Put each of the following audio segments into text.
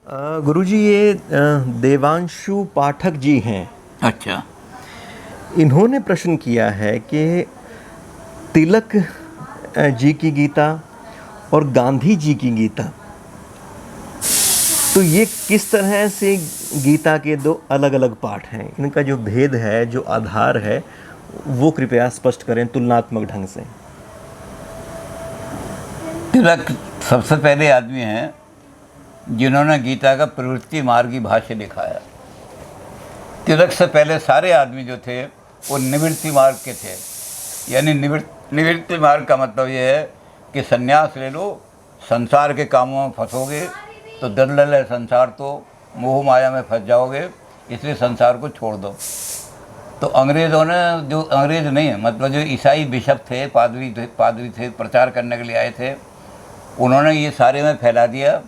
गुरुजी, ये देवांशु पाठक जी हैं। अच्छा। इन्होंने प्रश्न किया है कि तिलक जी की गीता और गांधी जी की गीता, तो ये किस तरह से गीता के दो अलग अलग पाठ हैं? इनका जो भेद है, जो आधार है, वो कृपया स्पष्ट करें तुलनात्मक ढंग से। तिलक सबसे पहले आदमी हैं जिन्होंने गीता का प्रवृत्ति मार्गी भाष्य लिखा है। तिलक से पहले सारे आदमी जो थे वो निवृत्ति मार्ग के थे। यानी निवृत्ति मार्ग का मतलब ये है कि संन्यास ले लो, संसार के कामों में फंसोगे तो दलदल है संसार, तो मोह माया में फंस जाओगे, इसलिए संसार को छोड़ दो। तो अंग्रेज़ों ने, जो अंग्रेज़ नहीं है, मतलब जो ईसाई बिशप थे, पादरी थे, प्रचार करने के लिए आए थे, उन्होंने ये सारे में फैला दिया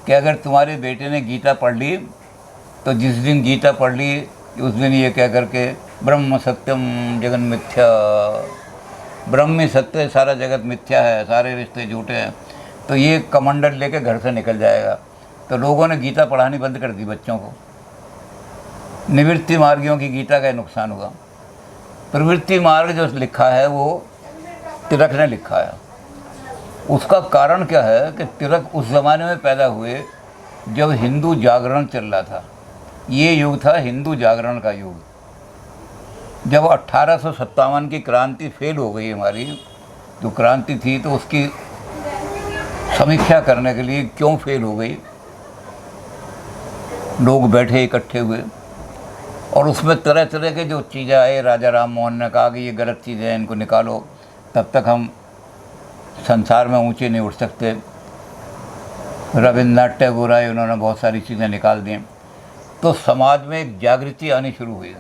कि अगर तुम्हारे बेटे ने गीता पढ़ ली तो जिस दिन गीता पढ़ ली उस दिन ये कह करके ब्रह्म सत्यम जगन मिथ्या, ब्रह्म ही सत्य है, सारा जगत मिथ्या है, सारे रिश्ते झूठे हैं, तो ये कमंडल लेके घर से निकल जाएगा। तो लोगों ने गीता पढ़ानी बंद कर दी बच्चों को। निवृत्ति मार्गियों की गीता का नुकसान हुआ। प्रवृत्ति मार्ग जो लिखा है वो तिलक ने लिखा है। उसका कारण क्या है कि तिलक उस ज़माने में पैदा हुए जब हिंदू जागरण चल रहा था। ये युग था हिंदू जागरण का युग। जब 1857 की क्रांति फेल हो गई, हमारी जो क्रांति थी, तो उसकी समीक्षा करने के लिए क्यों फेल हो गई, लोग बैठे इकट्ठे हुए और उसमें तरह तरह के जो चीज़ें आए। राजा राम मोहन ने कहा कि ये गलत चीज़ें हैं, इनको निकालो, तब तक हम संसार में ऊंचे नहीं उठ सकते। रविन्द्रनाथ टैगोर आए, उन्होंने बहुत सारी चीज़ें निकाल दी। तो समाज में एक जागृति आनी शुरू हुई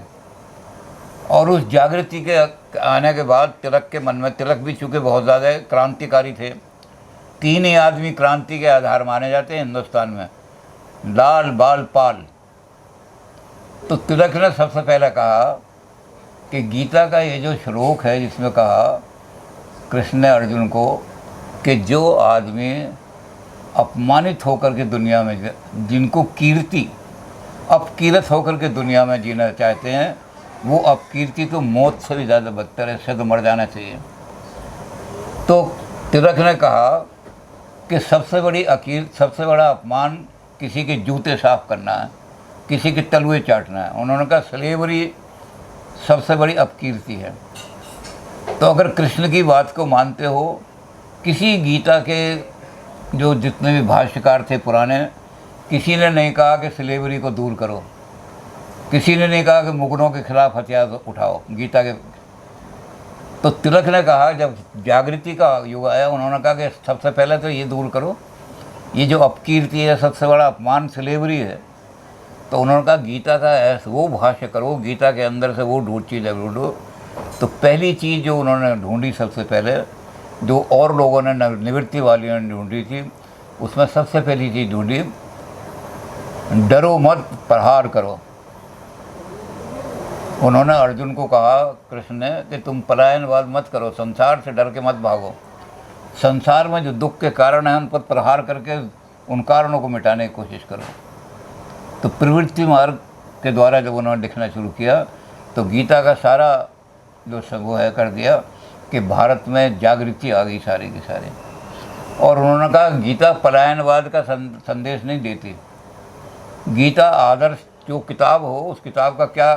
और उस जागृति के आने के बाद तिलक के मन में, तिलक भी चूँकि बहुत ज़्यादा क्रांतिकारी थे, तीन ही आदमी क्रांति के आधार माने जाते हैं हिंदुस्तान में, लाल बाल पाल। तो तिलक ने सबसे पहले कहा कि गीता का ये जो श्लोक है जिसमें कहा कृष्ण ने अर्जुन को कि जो आदमी अपमानित होकर के दुनिया में, जिनको कीर्ति अपकीर्त होकर के दुनिया में जीना चाहते हैं, वो अपकीर्ति तो मौत से भी ज़्यादा बदतर है, इससे तो मर जाना चाहिए। तो तिलक ने कहा कि सबसे बड़ा अपमान किसी के जूते साफ करना है, किसी के तलुए चाटना है। उन्होंने कहा स्लेवरी सबसे बड़ी अपकीर्ति है। तो अगर कृष्ण की बात को मानते हो, किसी गीता के जो जितने भी भाष्यकार थे पुराने, किसी ने नहीं कहा कि स्लेवरी को दूर करो, किसी ने नहीं कहा कि मुगलों के खिलाफ हथियार उठाओ गीता के। तो तिलक ने कहा, जब जागृति का युग आया, उन्होंने कहा कि सबसे पहले तो ये दूर करो, ये जो अपकीर्ति है, सबसे बड़ा अपमान स्लेवरी है। तो उन्होंने कहा गीता का ऐसा वो भाष्य करो, गीता के अंदर से वो चीज़ें ढूंढो। तो पहली चीज़ जो उन्होंने ढूंढी सबसे पहले, जो और लोगों ने निवृत्ति वालियों ने ढूंढी थी, उसमें सबसे पहली चीज़ ढूंढी, डरो मत, प्रहार करो। उन्होंने अर्जुन को कहा, कृष्ण ने, कि तुम पलायनवाद मत करो, संसार से डर के मत भागो, संसार में जो दुख के कारण हैं उन पर प्रहार करके उन कारणों को मिटाने की कोशिश करो। तो प्रवृत्ति मार्ग के द्वारा जब उन्होंने लिखना शुरू किया तो गीता का सारा जो वो है कर दिया कि भारत में जागृति आ गई सारी की सारी। और उन्होंने कहा गीता पलायनवाद का संदेश नहीं देती, गीता आदर्श जो किताब हो, उस किताब का क्या,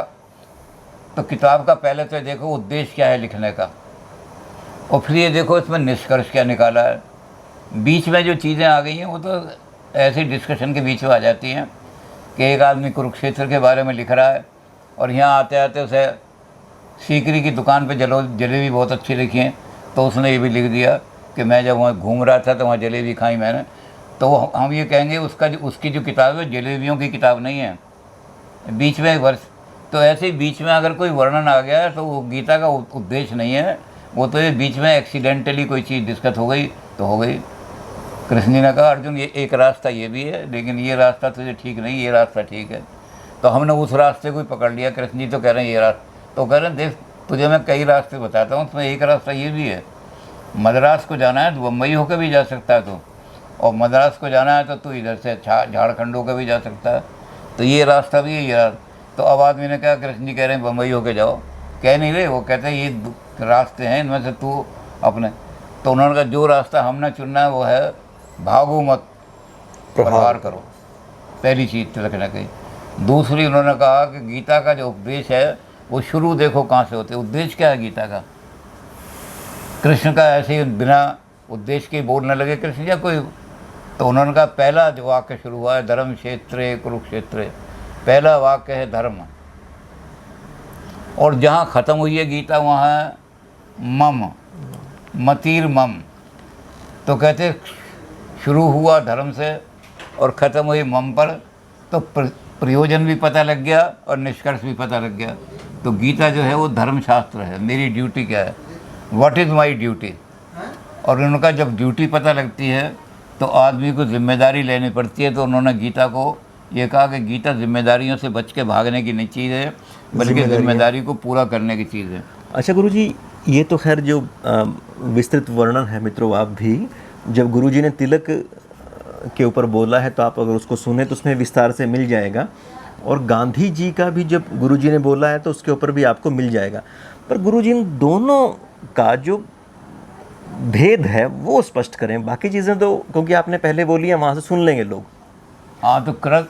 तो किताब का पहले तो देखो उद्देश्य क्या है लिखने का, और फिर ये देखो इसमें निष्कर्ष क्या निकाला है। बीच में जो चीज़ें आ गई हैं वो तो ऐसे डिस्कशन के बीच में आ जाती हैं कि एक आदमी कुरुक्षेत्र के बारे में लिख रहा है और यहाँ आते आते उसे सीकरी की दुकान पे जलेबी बहुत अच्छी लिखी है, तो उसने ये भी लिख दिया कि मैं जब वहाँ घूम रहा था तो वहाँ जलेबी खाई मैंने। तो हम ये कहेंगे उसकी जो किताब है जलेबियों की किताब नहीं है, बीच में वर्ष। तो ऐसे ही बीच में अगर कोई वर्णन आ गया तो वो गीता का उद्देश्य नहीं है, वो तो ये बीच में एक्सीडेंटली कोई चीज़ डिस्कस हो गई तो हो गई। कृष्ण जी ने कहा अर्जुन ये एक रास्ता ये भी है, लेकिन ये रास्ता तुझे ठीक नहीं, ये रास्ता ठीक है। तो हमने उस रास्ते को ही पकड़ लिया। कृष्ण जी तो कह रहे हैं ये रास्ता, तो कह रहे हैं देख तुझे मैं कई रास्ते बताता हूँ, उसमें एक रास्ता ये भी है, मद्रास को जाना है तो बम्बई होकर भी जा सकता है, और मद्रास को जाना है तो तू इधर से झारखंड होकर भी जा सकता है, तो ये रास्ता भी है ये। तो अब आदमी ने कहा कृष्ण जी कह रहे हैं बम्बई होके जाओ, कह नहीं रहे, वो कहते हैं ये रास्ते हैं, इनमें से तू अपने। तो उन्होंने कहा जो रास्ता हमने चुनना है वो है भागो मत, प्रहार करो, पहली चीज़ तिलक ने कही। दूसरी उन्होंने कहा कि गीता का जो उपदेश है वो शुरू देखो कहाँ से होते, उद्देश्य क्या है गीता का। कृष्ण का ऐसे ही बिना उद्देश्य के बोलने लगे कृष्ण या कोई, तो उन्होंने कहा पहला जो वाक्य शुरू हुआ है धर्म क्षेत्रे कुरुक्षेत्रे, पहला वाक्य है धर्म, और जहाँ ख़त्म हुई है गीता वहाँ है मम, मतिर मम। तो कहते शुरू हुआ धर्म से और ख़त्म हुई मम पर, तो प्रयोजन भी पता लग गया और निष्कर्ष भी पता लग गया। तो गीता जो है वो धर्मशास्त्र है, मेरी ड्यूटी क्या है, व्हाट इज़ माई ड्यूटी। और उनका जब ड्यूटी पता लगती है तो आदमी को जिम्मेदारी लेनी पड़ती है। तो उन्होंने गीता को ये कहा कि गीता जिम्मेदारियों से बच के भागने की नहीं चीज़ है, बल्कि जिम्मेदारी को पूरा करने की चीज़ है। अच्छा गुरुजी, ये तो खैर जो विस्तृत वर्णन है मित्रों, आप भी जब गुरुजी ने तिलक के ऊपर बोला है तो आप अगर उसको सुने तो उसमें विस्तार से मिल जाएगा, और गांधी जी का भी जब गुरुजी ने बोला है तो उसके ऊपर भी आपको मिल जाएगा। पर गुरुजी इन दोनों का जो भेद है वो स्पष्ट करें, बाकी चीज़ें तो क्योंकि आपने पहले बोली है वहाँ से सुन लेंगे लोग। हाँ, तो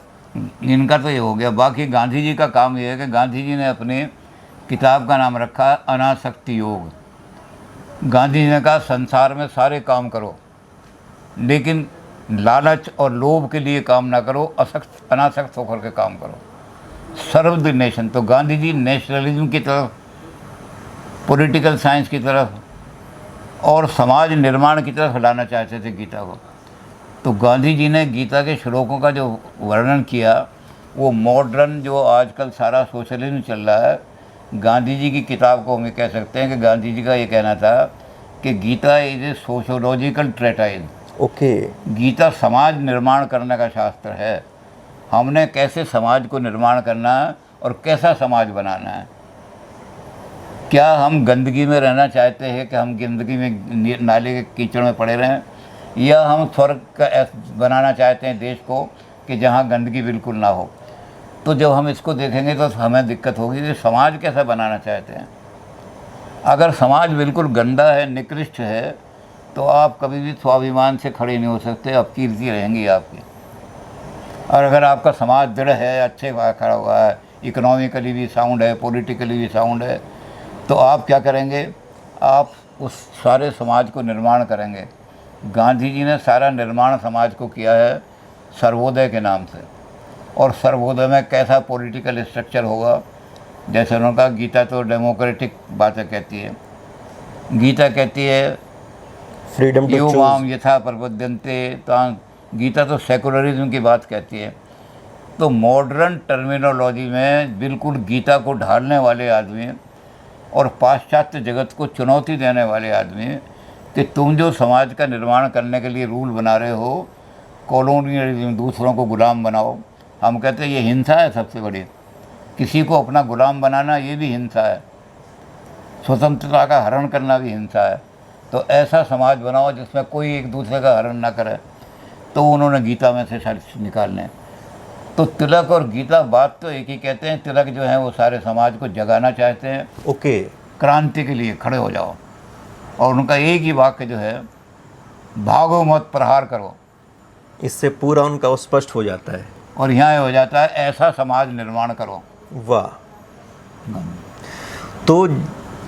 इनका तो ये हो गया। बाकी गांधी जी का काम ये है कि गांधी जी ने अपने किताब का नाम रखा अनासक्ति योग। गांधी जी ने कहा संसार में सारे काम करो लेकिन लालच और लोभ के लिए काम ना करो, अनासक्त होकर के काम करो। सर्व द नेशन, तो गांधी जी नेशनलिज्म की तरफ, पॉलिटिकल साइंस की तरफ और समाज निर्माण की तरफ लाना चाहते थे गीता को। तो गांधी जी ने गीता के श्लोकों का जो वर्णन किया वो मॉडर्न जो आजकल सारा सोशलिज्म चल रहा है, गांधी जी की किताब को हम कह सकते हैं कि गांधी जी का ये कहना था कि Gita is a sociological treatise. Okay, Gita समाज निर्माण करने का शास्त्र है। हमने कैसे समाज को निर्माण करना है और कैसा समाज बनाना है। क्या हम गंदगी में रहना चाहते हैं कि हम गंदगी में नाले के कीचड़ में पड़े रहें, या हम स्वर्ग का बनाना चाहते हैं देश को कि जहाँ गंदगी बिल्कुल ना हो। तो जब हम इसको देखेंगे तो हमें दिक्कत होगी कि समाज कैसा बनाना चाहते हैं। अगर समाज बिल्कुल गंदा है, निकृष्ट है, तो आप कभी भी स्वाभिमान से खड़े नहीं हो सकते, अपकीर्ति रहेंगी आपकी। और अगर आपका समाज दृढ़ है, अच्छे खड़ा हुआ है, इकोनॉमिकली भी साउंड है, पॉलिटिकली भी साउंड है, तो आप क्या करेंगे, आप उस सारे समाज को निर्माण करेंगे। गांधी जी ने सारा निर्माण समाज को किया है सर्वोदय के नाम से। और सर्वोदय में कैसा पॉलिटिकल स्ट्रक्चर होगा, जैसे उन्होंने कहा गीता तो डेमोक्रेटिक बातें कहती है। गीता कहती है फ्रीडम टू युवाम यथा प्रबुद्धन्ते, तो गीता तो सेकुलरिज्म की बात कहती है। तो मॉडर्न टर्मिनोलॉजी में बिल्कुल गीता को ढालने वाले आदमी और पाश्चात्य जगत को चुनौती देने वाले आदमी कि तुम जो समाज का निर्माण करने के लिए रूल बना रहे हो, कॉलोनियलिज्म, दूसरों को गुलाम बनाओ। हम कहते हैं ये हिंसा है सबसे बड़ी, किसी को अपना गुलाम बनाना ये भी हिंसा है, स्वतंत्रता का हरण करना भी हिंसा है। तो ऐसा समाज बनाओ जिसमें कोई एक दूसरे का हरण ना करे। तो उन्होंने गीता में से सारे निकालने। तो तिलक और गीता बात तो एक ही कहते हैं। तिलक जो है वो सारे समाज को जगाना चाहते हैं, ओके, क्रांति के लिए खड़े हो जाओ। और उनका एक ही वाक्य जो है भागो मत, प्रहार करो। इससे पूरा उनका वो स्पष्ट हो जाता है। और यहाँ ये हो जाता है ऐसा समाज निर्माण करो। वाह। तो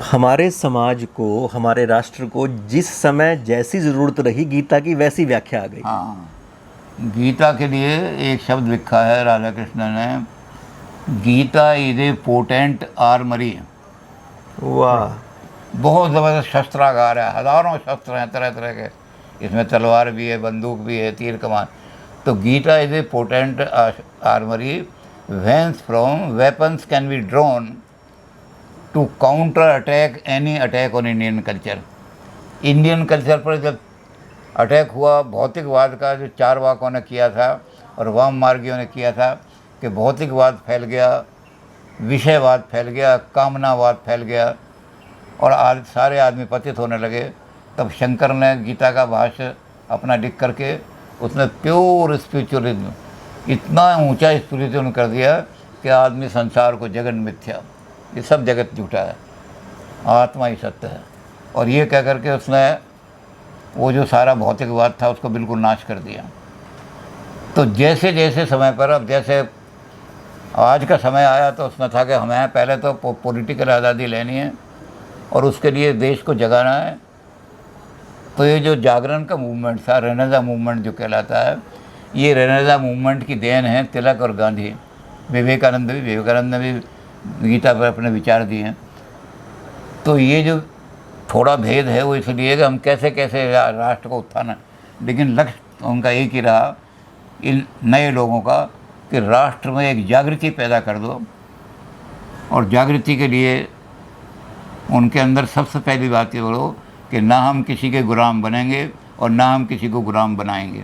हमारे समाज को, हमारे राष्ट्र को जिस समय जैसी ज़रूरत रही गीता की वैसी व्याख्या आ गई। हाँ, गीता के लिए एक शब्द लिखा है राधा कृष्ण ने, Gita is a potent armoury. वाह। बहुत ज़बरदस्त शस्त्रागार है, हज़ारों शस्त्र हैं तरह तरह के, इसमें तलवार भी है, बंदूक भी है, तीर कमान। तो Gita is a potent armoury whence from weapons can be drawn to counter attack any attack on Indian culture। Indian culture पर जब अटैक हुआ भौतिकवाद का, जो चारवाकों ने किया था और वाम मार्गियों ने किया था, कि भौतिकवाद फैल गया, विषयवाद फैल गया, कामनावाद फैल गया और आज सारे आदमी पतित होने लगे, तब शंकर ने गीता का भाष्य अपना लिख करके उसने प्योर स्पिरिचुअलिज्म, इतना ऊंचा स्पिरिचुअल कर दिया कि आदमी संसार को जगन मिथ्या, ये सब जगत झूठा है, आत्मा ही सत्य है। और ये कह करके उसने वो जो सारा भौतिकवाद था उसको बिल्कुल नाश कर दिया। तो जैसे जैसे समय पर, अब जैसे आज का समय आया तो उसमें था कि हमें पहले तो पॉलिटिकल आज़ादी लेनी है और उसके लिए देश को जगाना है। तो ये जो जागरण का मूवमेंट था, रेनेसा मूवमेंट जो कहलाता है, ये रेनेसा मूवमेंट की देन है तिलक और गांधी। विवेकानंद ने भी गीता पर अपने विचार दिए हैं। तो ये जो थोड़ा भेद है वो इसलिए कि हम कैसे कैसे राष्ट्र को उत्थान है, लेकिन लक्ष्य उनका एक ही रहा इन नए लोगों का कि राष्ट्र में एक जागृति पैदा कर दो। और जागृति के लिए उनके अंदर सबसे पहली बात ये बोलो कि ना हम किसी के गुलाम बनेंगे और ना हम किसी को गुलाम बनाएंगे।